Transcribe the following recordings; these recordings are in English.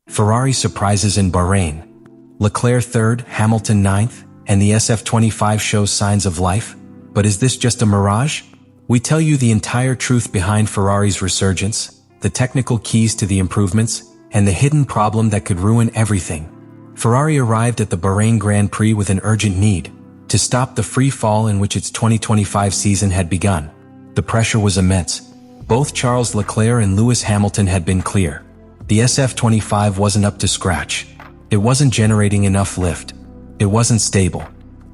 Ferrari surprises in Bahrain. Leclerc third, Hamilton ninth, and the SF25 shows signs of life. But is this just a mirage? We tell you the entire truth behind Ferrari's resurgence, the technical keys to the improvements, and the hidden problem that could ruin everything. Ferrari arrived at the Bahrain Grand Prix with an urgent need to stop the free fall in which its 2025 season had begun. The pressure was immense. Both Charles Leclerc and Lewis Hamilton had been clear. The SF25 wasn't up to scratch. It wasn't generating enough lift. It wasn't stable.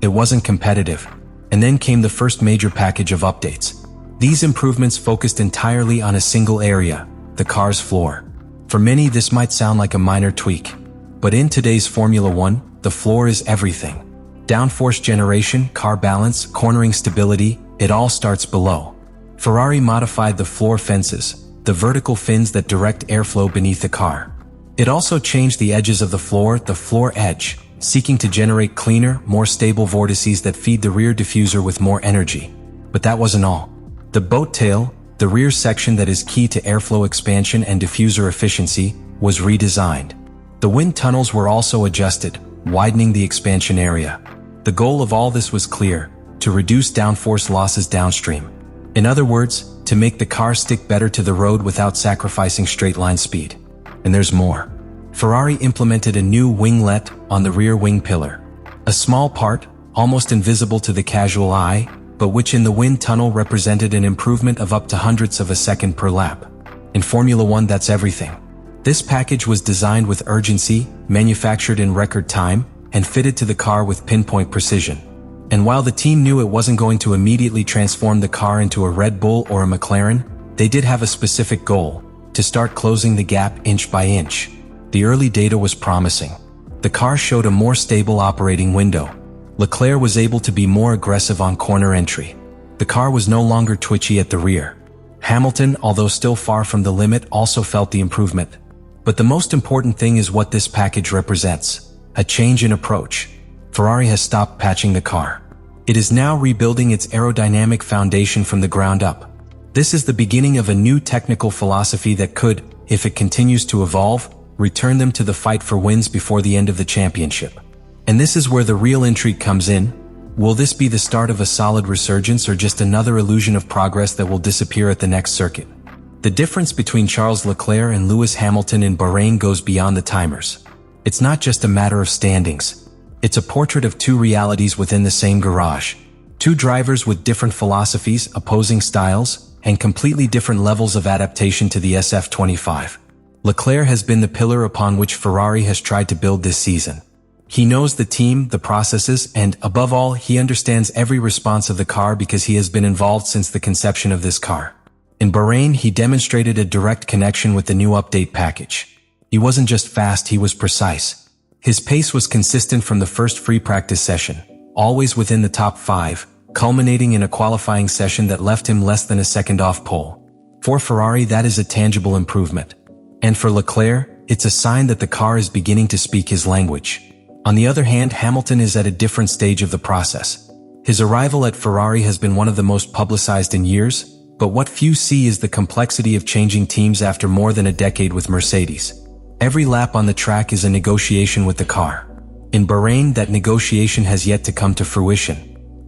It wasn't competitive. And then came the first major package of updates. These improvements focused entirely on a single area, the car's floor. For many, this might sound like a minor tweak. But in today's Formula One, the floor is everything. Downforce generation, car balance, cornering stability, it all starts below. Ferrari modified the floor fences, the vertical fins that direct airflow beneath the car. It also changed the edges of the floor edge, seeking to generate cleaner, more stable vortices that feed the rear diffuser with more energy. But that wasn't all. The boat tail, the rear section that is key to airflow expansion and diffuser efficiency, was redesigned. The wind tunnels were also adjusted, widening the expansion area. The goal of all this was clear: to reduce downforce losses downstream. In other words, to make the car stick better to the road without sacrificing straight-line speed. And there's more. Ferrari implemented a new winglet on the rear wing pillar. A small part, almost invisible to the casual eye, but which in the wind tunnel represented an improvement of up to hundredths of a second per lap. In Formula One, that's everything. This package was designed with urgency, manufactured in record time, and fitted to the car with pinpoint precision. And while the team knew it wasn't going to immediately transform the car into a Red Bull or a McLaren, they did have a specific goal: to start closing the gap inch by inch. The early data was promising. The car showed a more stable operating window. Leclerc was able to be more aggressive on corner entry. The car was no longer twitchy at the rear. Hamilton, although still far from the limit, also felt the improvement. But the most important thing is what this package represents: a change in approach. Ferrari has stopped patching the car. It is now rebuilding its aerodynamic foundation from the ground up. This is the beginning of a new technical philosophy that could, if it continues to evolve, return them to the fight for wins before the end of the championship. And this is where the real intrigue comes in. Will this be the start of a solid resurgence, or just another illusion of progress that will disappear at the next circuit? The difference between Charles Leclerc and Lewis Hamilton in Bahrain goes beyond the timers. It's not just a matter of standings. It's a portrait of two realities within the same garage. Two drivers with different philosophies, opposing styles, and completely different levels of adaptation to the SF25. Leclerc has been the pillar upon which Ferrari has tried to build this season. He knows the team, the processes, and, above all, he understands every response of the car because he has been involved since the conception of this car. In Bahrain, he demonstrated a direct connection with the new update package. He wasn't just fast, he was precise. His pace was consistent from the first free practice session, always within the top 5, culminating in a qualifying session that left him less than a second off pole. For Ferrari, that is a tangible improvement. And for Leclerc, it's a sign that the car is beginning to speak his language. On the other hand, Hamilton is at a different stage of the process. His arrival at Ferrari has been one of the most publicized in years, but what few see is the complexity of changing teams after more than a decade with Mercedes. Every lap on the track is a negotiation with the car. In Bahrain, that negotiation has yet to come to fruition.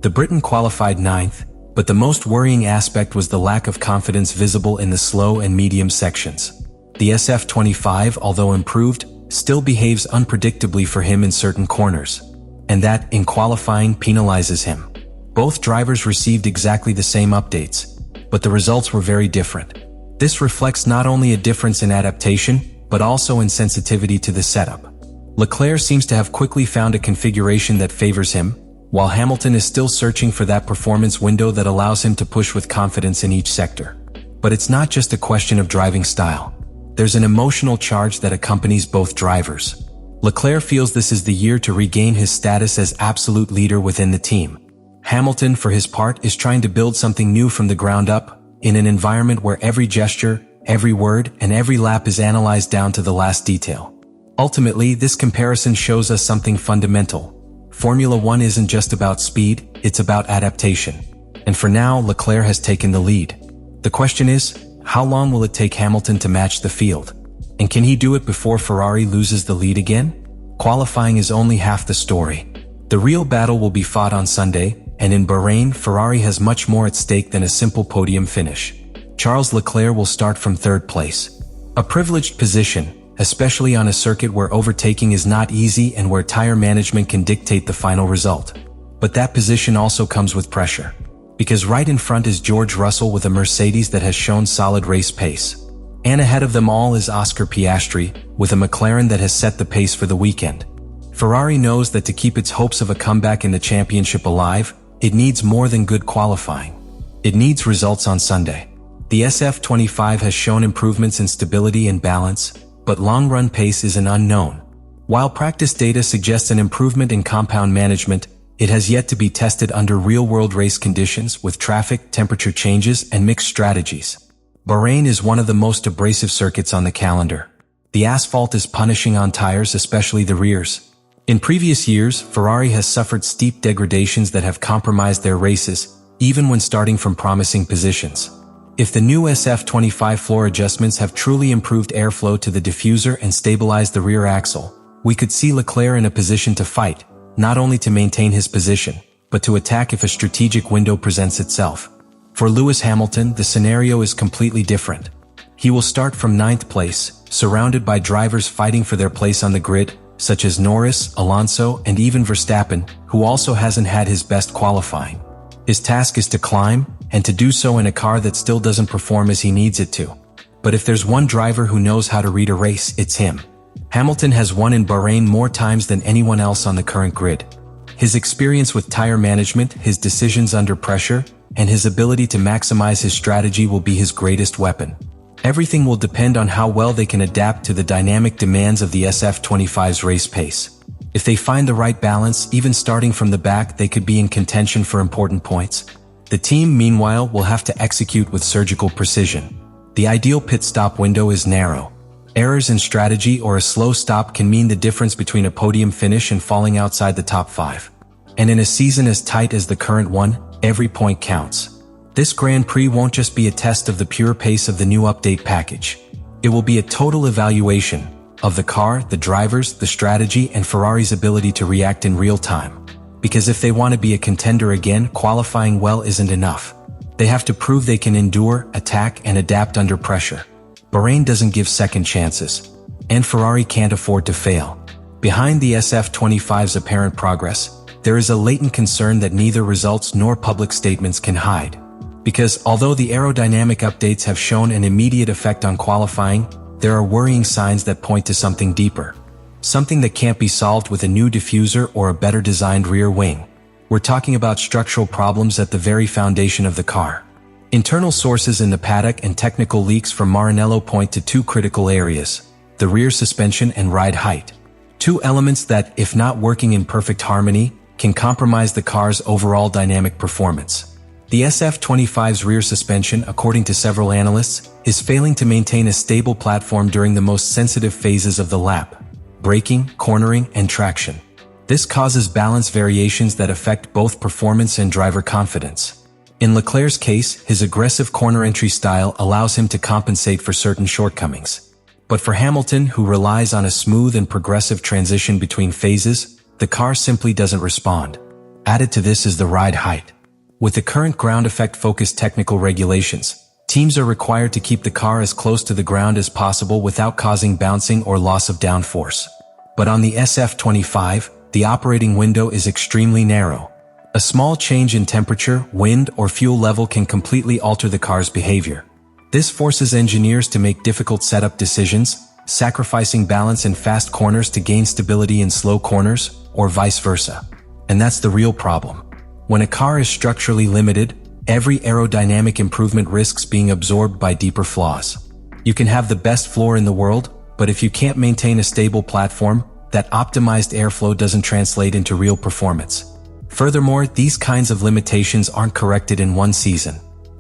The Briton qualified 9th, but the most worrying aspect was the lack of confidence visible in the slow and medium sections. The SF25, although improved, still behaves unpredictably for him in certain corners. And that, in qualifying, penalizes him. Both drivers received exactly the same updates, but the results were very different. This reflects not only a difference in adaptation, but also in sensitivity to the setup. Leclerc seems to have quickly found a configuration that favors him, while Hamilton is still searching for that performance window that allows him to push with confidence in each sector. But it's not just a question of driving style. There's an emotional charge that accompanies both drivers. Leclerc feels this is the year to regain his status as absolute leader within the team. Hamilton, for his part, is trying to build something new from the ground up, in an environment where every gesture, every word, and every lap is analyzed down to the last detail. Ultimately, this comparison shows us something fundamental. Formula One isn't just about speed, it's about adaptation. And for now, Leclerc has taken the lead. The question is, how long will it take Hamilton to match the field? And can he do it before Ferrari loses the lead again? Qualifying is only half the story. The real battle will be fought on Sunday, and in Bahrain, Ferrari has much more at stake than a simple podium finish. Charles Leclerc will start from third place. A privileged position, especially on a circuit where overtaking is not easy and where tire management can dictate the final result. But that position also comes with pressure. Because right in front is George Russell with a Mercedes that has shown solid race pace. And ahead of them all is Oscar Piastri, with a McLaren that has set the pace for the weekend. Ferrari knows that to keep its hopes of a comeback in the championship alive, it needs more than good qualifying. It needs results on Sunday. The SF25 has shown improvements in stability and balance, but long-run pace is an unknown. While practice data suggests an improvement in compound management, it has yet to be tested under real-world race conditions with traffic, temperature changes, and mixed strategies. Bahrain is one of the most abrasive circuits on the calendar. The asphalt is punishing on tires, especially the rears. In previous years, Ferrari has suffered steep degradations that have compromised their races, even when starting from promising positions. If the new SF25 floor adjustments have truly improved airflow to the diffuser and stabilized the rear axle, we could see Leclerc in a position to fight, not only to maintain his position, but to attack if a strategic window presents itself. For Lewis Hamilton, the scenario is completely different. He will start from 9th place, surrounded by drivers fighting for their place on the grid, such as Norris, Alonso, and even Verstappen, who also hasn't had his best qualifying. His task is to climb, and to do so in a car that still doesn't perform as he needs it to. But if there's one driver who knows how to read a race, it's him. Hamilton has won in Bahrain more times than anyone else on the current grid. His experience with tire management, his decisions under pressure, and his ability to maximize his strategy will be his greatest weapon. Everything will depend on how well they can adapt to the dynamic demands of the SF25's race pace. If they find the right balance, even starting from the back, they could be in contention for important points. The team, meanwhile, will have to execute with surgical precision. The ideal pit stop window is narrow. Errors in strategy or a slow stop can mean the difference between a podium finish and falling outside the top 5. And in a season as tight as the current one, every point counts. This Grand Prix won't just be a test of the pure pace of the new update package. It will be a total evaluation of the car, the drivers, the strategy, and Ferrari's ability to react in real time. Because if they want to be a contender again, qualifying well isn't enough. They have to prove they can endure, attack, and adapt under pressure. Bahrain doesn't give second chances. And Ferrari can't afford to fail. Behind the SF25's apparent progress, there is a latent concern that neither results nor public statements can hide. Because although the aerodynamic updates have shown an immediate effect on qualifying, there are worrying signs that point to something deeper. Something that can't be solved with a new diffuser or a better designed rear wing. We're talking about structural problems at the very foundation of the car. Internal sources in the paddock and technical leaks from Maranello point to two critical areas: the rear suspension and ride height. Two elements that, if not working in perfect harmony, can compromise the car's overall dynamic performance. The SF25's rear suspension, according to several analysts, is failing to maintain a stable platform during the most sensitive phases of the lap: braking, cornering, and traction. This causes balance variations that affect both performance and driver confidence. In Leclerc's case, his aggressive corner entry style allows him to compensate for certain shortcomings. But for Hamilton, who relies on a smooth and progressive transition between phases, the car simply doesn't respond. Added to this is the ride height. With the current ground effect-focused technical regulations, teams are required to keep the car as close to the ground as possible without causing bouncing or loss of downforce. But on the SF25, the operating window is extremely narrow. A small change in temperature, wind, or fuel level can completely alter the car's behavior. This forces engineers to make difficult setup decisions, sacrificing balance in fast corners to gain stability in slow corners, or vice versa. And that's the real problem. When a car is structurally limited, every aerodynamic improvement risks being absorbed by deeper flaws. You can have the best floor in the world, but if you can't maintain a stable platform, that optimized airflow doesn't translate into real performance. Furthermore, these kinds of limitations aren't corrected in one season.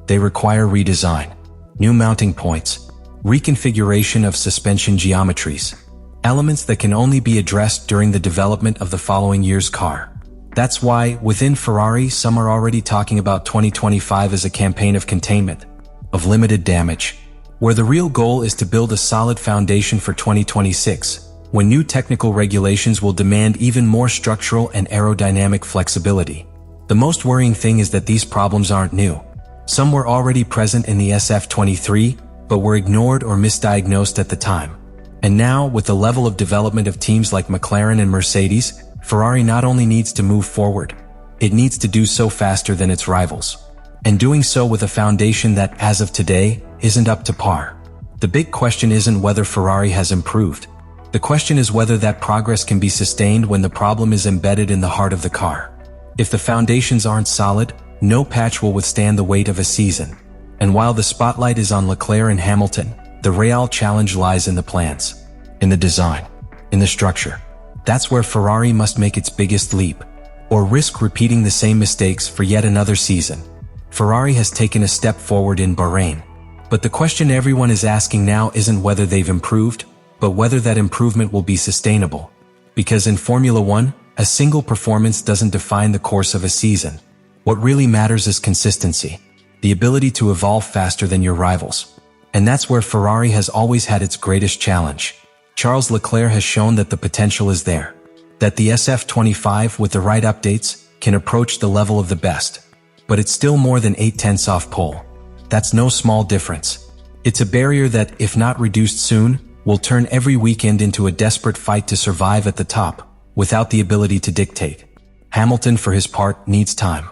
They require redesign, new mounting points, reconfiguration of suspension geometries, elements that can only be addressed during the development of the following year's car. That's why, within Ferrari, some are already talking about 2025 as a campaign of containment, of limited damage, where the real goal is to build a solid foundation for 2026, when new technical regulations will demand even more structural and aerodynamic flexibility. The most worrying thing is that these problems aren't new. Some were already present in the SF23, but were ignored or misdiagnosed at the time. And now, with the level of development of teams like McLaren and Mercedes, Ferrari not only needs to move forward, it needs to do so faster than its rivals. And doing so with a foundation that, as of today, isn't up to par. The big question isn't whether Ferrari has improved. The question is whether that progress can be sustained when the problem is embedded in the heart of the car. If the foundations aren't solid, no patch will withstand the weight of a season. And while the spotlight is on Leclerc and Hamilton, the real challenge lies in the plans, in the design, in the structure. That's where Ferrari must make its biggest leap, or risk repeating the same mistakes for yet another season. Ferrari has taken a step forward in Bahrain, but the question everyone is asking now isn't whether they've improved, but whether that improvement will be sustainable. Because in Formula One, a single performance doesn't define the course of a season. What really matters is consistency, the ability to evolve faster than your rivals. And that's where Ferrari has always had its greatest challenge. Charles Leclerc has shown that the potential is there, that the SF25 with the right updates can approach the level of the best. But it's still more than 8/10 off pole. That's no small difference. It's a barrier that, if not reduced soon, will turn every weekend into a desperate fight to survive at the top, without the ability to dictate. Hamilton, for his part, needs time.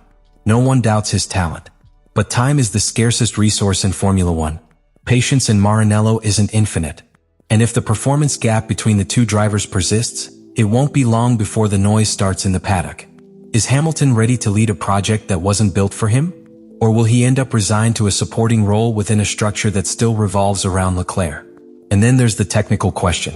No one doubts his talent. But time is the scarcest resource in Formula One. Patience in Maranello isn't infinite. And if the performance gap between the two drivers persists, it won't be long before the noise starts in the paddock. Is Hamilton ready to lead a project that wasn't built for him? Or will he end up resigned to a supporting role within a structure that still revolves around Leclerc? And then there's the technical question.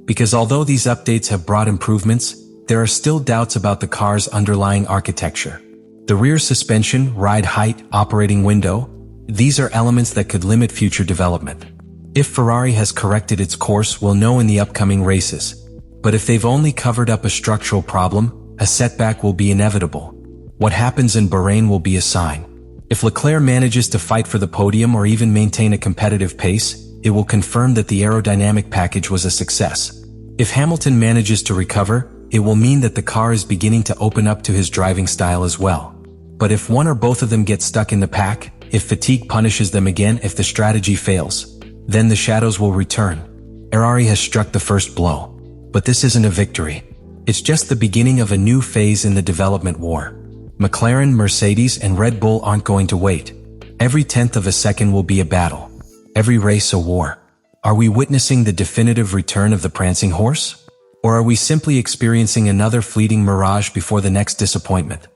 Because although these updates have brought improvements, there are still doubts about the car's underlying architecture. The rear suspension, ride height, operating window, these are elements that could limit future development. If Ferrari has corrected its course, we'll know in the upcoming races. But if they've only covered up a structural problem, a setback will be inevitable. What happens in Bahrain will be a sign. If Leclerc manages to fight for the podium or even maintain a competitive pace, it will confirm that the aerodynamic package was a success. If Hamilton manages to recover, it will mean that the car is beginning to open up to his driving style as well. But if one or both of them get stuck in the pack, if fatigue punishes them again, if the strategy fails, then the shadows will return. Ferrari has struck the first blow. But this isn't a victory. It's just the beginning of a new phase in the development war. McLaren, Mercedes, and Red Bull aren't going to wait. Every 10th of a second will be a battle. Every race a war. Are we witnessing the definitive return of the prancing horse? Or are we simply experiencing another fleeting mirage before the next disappointment?